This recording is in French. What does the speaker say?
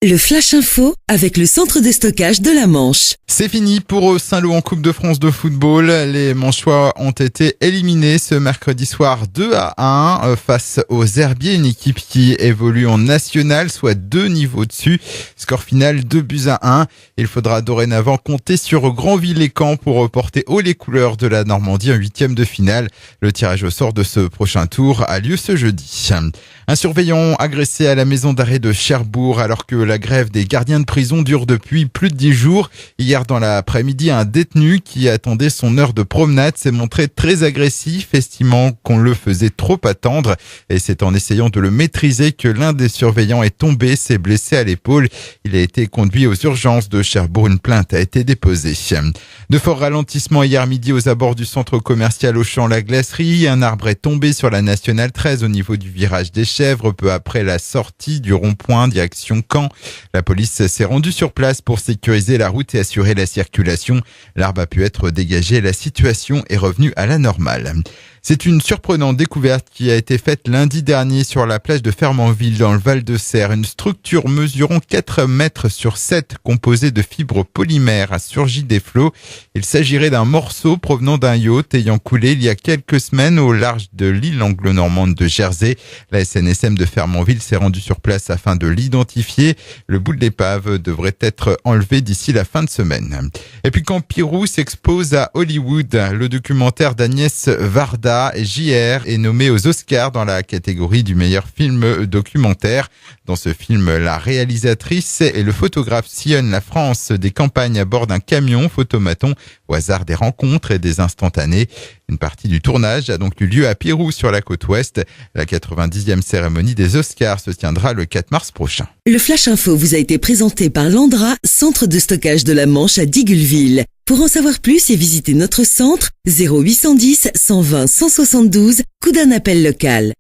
Le Flash Info avec le centre de stockage de la Manche. C'est fini pour Saint-Lô en Coupe de France de football. Les Manchois ont été éliminés ce mercredi soir 2-1 face aux Herbiers, une équipe qui évolue en national, soit 2 niveaux dessus. Score final 2-1. Il faudra dorénavant compter sur Granville-les-Camps pour porter haut les couleurs de la Normandie en 8e de finale. Le tirage au sort de ce prochain tour a lieu ce jeudi. Un surveillant agressé à la maison d'arrêt de Cherbourg alors que la grève des gardiens de prison dure depuis plus de 10 jours. Hier dans l'après-midi, un détenu qui attendait son heure de promenade s'est montré très agressif, estimant qu'on le faisait trop attendre. Et c'est en essayant de le maîtriser que l'un des surveillants est tombé, s'est blessé à l'épaule. Il a été conduit aux urgences de Cherbourg. Une plainte a été déposée. De forts ralentissements hier midi aux abords du centre commercial Auchan-la Glacerie. Un arbre est tombé sur la nationale 13 au niveau du virage des Chèvres, peu après la sortie du rond-point direction Caen. La police s'est rendue sur place pour sécuriser la route et assurer la circulation. L'arbre a pu être dégagé et la situation est revenue à la normale. C'est une surprenante découverte qui a été faite lundi dernier sur la plage de Fermanville dans le Val-de-Serre. Une structure mesurant 4 mètres sur 7 composée de fibres polymères a surgi des flots. Il s'agirait d'un morceau provenant d'un yacht ayant coulé il y a quelques semaines au large de l'île anglo-normande de Jersey. La SNSM de Fermanville s'est rendue sur place afin de l'identifier. Le bout de l'épave devrait être enlevé d'ici la fin de semaine. Et puis quand Pirou s'expose à Hollywood, le documentaire d'Agnès Varda JR est nommé aux Oscars dans la catégorie du meilleur film documentaire. Dans ce film, la réalisatrice et le photographe sillonnent la France des campagnes à bord d'un camion photomaton au hasard des rencontres et des instantanés. Une partie du tournage a donc eu lieu à Pirou sur la côte ouest. La 90e cérémonie des Oscars se tiendra le 4 mars prochain. Le Flash Info vous a été présenté par Landra, centre de stockage de la Manche à Digulville. Pour en savoir plus et visiter notre centre, 0810 120 172, coup d'un appel local.